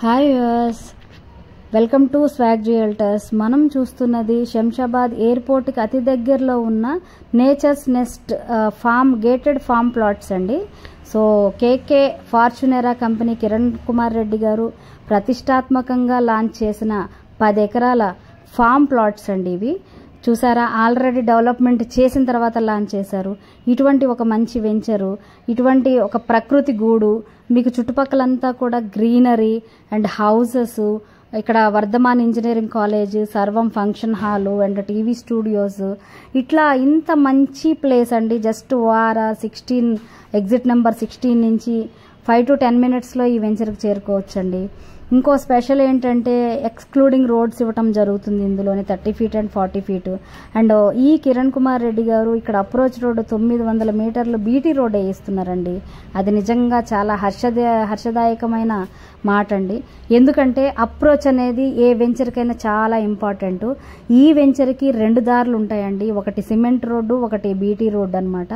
Hi viewers, welcome to Swag Realtors. మనం చూస్తున్నది శంషాబాద్ ఎయిర్పోర్ట్కి అతి దగ్గరలో ఉన్న Nature's Nest farm gated farm plots అండి. So KK Fortunera company Kiran Kumar Reddy garu ప్రతిష్టాత్మకంగా లాంచ్ చేసిన 10 ఎకరాల ఫామ్ ప్లాట్స్ అండి. ఇవి చూసారా, ఆల్రెడీ డెవలప్మెంట్ చేసిన తర్వాత లాంచ్ చేశారు. ఇటువంటి ఒక మంచి వెంచరు, ఇటువంటి ఒక ప్రకృతి గూడు, మీకు చుట్టుపక్కలంతా కూడా గ్రీనరీ అండ్ హౌసెస్, ఇక్కడ వర్ధమాన్ ఇంజనీరింగ్ కాలేజ్, సర్వం function hall and TV studios, ఇట్లా ఇంత మంచి ప్లేస్ అండి. జస్ట్ వారా 16 ఎగ్జిట్ నెంబర్ 16 నుంచి 5 to 10 minutesలో ఈ వెంచర్కి చేరుకోవచ్చండి. ఇంకో స్పెషల్ ఏంటంటే ఎక్స్క్లూడింగ్ రోడ్స్ ఇవ్వటం జరుగుతుంది ఇందులోనే 30 feet అండ్ 40 feet. అండ్ ఈ కిరణ్ కుమార్ రెడ్డి గారు ఇక్కడ అప్రోచ్ రోడ్ 900 మీటర్లు బీటీ రోడ్ వేయిస్తున్నారండి. అది నిజంగా చాలా హర్షదాయకమైన మాట అండి. ఎందుకంటే అప్రోచ్ అనేది ఏ వెంచర్కైనా చాలా ఇంపార్టెంట్. ఈ వెంచర్కి 2 దారులు ఉంటాయండి, ఒకటి సిమెంట్ రోడ్డు, ఒకటి బీటీ రోడ్ అనమాట.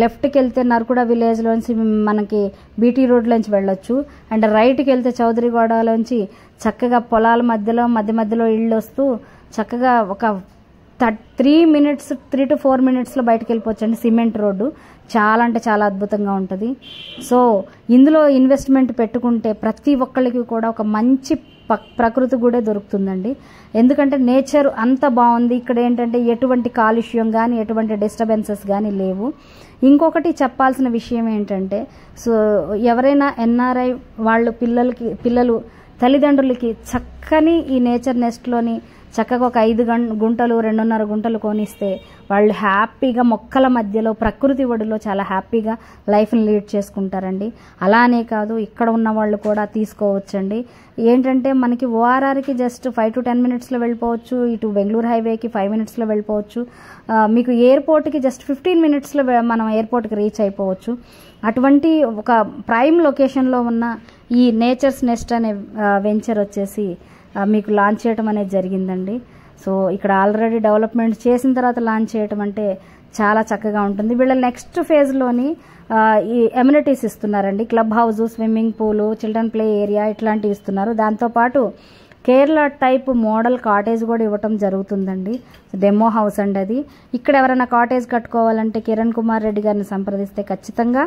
లెఫ్ట్కి వెళ్తే నర్కుడ విలేజ్లోంచి మనకి బీటీ రోడ్లోంచి వెళ్ళొచ్చు, అండ్ రైట్కి వెళ్తే చౌదరిగూడలోంచి చక్కగా పొలాల మధ్యలో ఇళ్ళు వస్తూ చక్కగా ఒక 3 to 4 minutesలో బయటకు వెళ్ళిపోవచ్చండి. సిమెంట్ రోడ్డు చాలా అంటే చాలా అద్భుతంగా ఉంటుంది. సో ఇందులో ఇన్వెస్ట్మెంట్ పెట్టుకుంటే ప్రతి ఒక్కళ్ళకి కూడా ఒక మంచి ప్రకృతి కూడా దొరుకుతుందండి. ఎందుకంటే నేచర్ అంత బాగుంది. ఇక్కడ ఏంటంటే ఎటువంటి కాలుష్యం కానీ ఎటువంటి డిస్టర్బెన్సెస్ కానీ లేవు. ఇంకొకటి చెప్పాల్సిన విషయం ఏంటంటే, సో ఎవరైనా ఎన్ఆర్ఐ వాళ్ళు పిల్లలు తల్లిదండ్రులకి చక్కని ఈ నేచర్ నెస్ట్లోని చక్కగా ఒక 5 గుంటలు 2.5 గుంటలు కొనిస్తే వాళ్ళు హ్యాపీగా మొక్కల మధ్యలో ప్రకృతి ఒడిలో చాలా హ్యాపీగా లైఫ్ని లీడ్ చేసుకుంటారండి. అలానే కాదు, ఇక్కడ ఉన్న వాళ్ళు కూడా తీసుకోవచ్చండి. ఏంటంటే మనకి ఓఆర్ఆర్కి జస్ట్ 5 to 10 minutesలో వెళ్ళిపోవచ్చు, ఇటు బెంగళూరు హైవేకి 5 minutesలో వెళ్ళిపోవచ్చు, మీకు ఎయిర్పోర్ట్కి జస్ట్ 15 minutesలో మనం ఎయిర్పోర్ట్కి రీచ్ అయిపోవచ్చు. అటువంటి ఒక ప్రైమ్ లొకేషన్లో ఉన్న ఈ నేచర్స్ నెస్ట్ అనే వెంచర్ వచ్చేసి మీకు లాంచ్ చేయటం అనేది జరిగిందండి. సో ఇక్కడ ఆల్రెడీ డెవలప్మెంట్ చేసిన తర్వాత లాంచ్ చేయటం అంటే చాలా చక్కగా ఉంటుంది. వీళ్ళ నెక్స్ట్ ఫేజ్లోని ఈ ఎమ్యూనిటీస్ ఇస్తున్నారండి. Club house, swimming pool, children play area ఇట్లాంటివి ఇస్తున్నారు. దాంతోపాటు కేరళ టైప్ మోడల్ కాటేజ్ కూడా ఇవ్వటం జరుగుతుందండి. డెమో హౌస్ అండి అది. ఇక్కడ ఎవరైనా కాటేజ్ కట్టుకోవాలంటే కిరణ్ కుమార్ రెడ్డి గారిని సంప్రదిస్తే ఖచ్చితంగా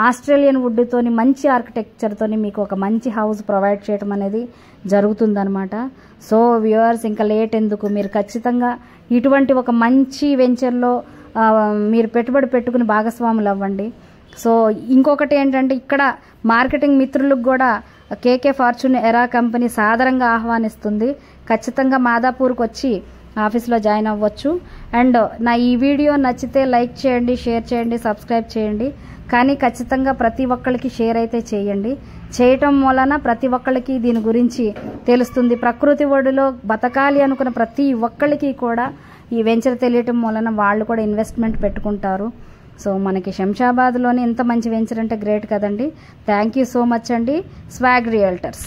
ఆస్ట్రేలియన్ వుడ్తోని మంచి ఆర్కిటెక్చర్తోని మీకు ఒక మంచి హౌస్ ప్రొవైడ్ చేయడం అనేది జరుగుతుందనమాట. సో వ్యూవర్స్, ఇంకా లేట్ ఎందుకు, మీరు ఖచ్చితంగా ఇటువంటి ఒక మంచి వెంచర్లో మీరు పెట్టుబడి పెట్టుకుని భాగస్వాములు అవ్వండి. సో ఇంకొకటి ఏంటంటే, ఇక్కడ మార్కెటింగ్ మిత్రులకు కూడా కేకే ఫార్చునెరా కంపెనీ సాదరంగా ఆహ్వానిస్తుంది. ఖచ్చితంగా మాదాపూర్కి వచ్చి ఆఫీస్లో జాయిన్ అవ్వచ్చు. అండ్ నా ఈ వీడియో నచ్చితే లైక్ చేయండి, షేర్ చేయండి, సబ్స్క్రైబ్ చేయండి. కానీ ఖచ్చితంగా ప్రతి ఒక్కరికి షేర్ అయితే చేయండి. చేయటం వలన ప్రతి ఒక్కరికి దీని గురించి తెలుస్తుంది. ప్రకృతి ఒడిలో బతకాలి అనుకున్న ప్రతి ఒక్కరికి కూడా ఈ వెంచర్ తెలియటం వలన వాళ్ళు కూడా ఇన్వెస్ట్మెంట్ పెట్టుకుంటారు. సో మనకి శంషాబాద్లోని ఇంత మంచి వెంచర్ అంటే గ్రేట్ కదండి. థ్యాంక్ యూ సో మచ్ అండి, స్వాగ్ రియల్టర్స్.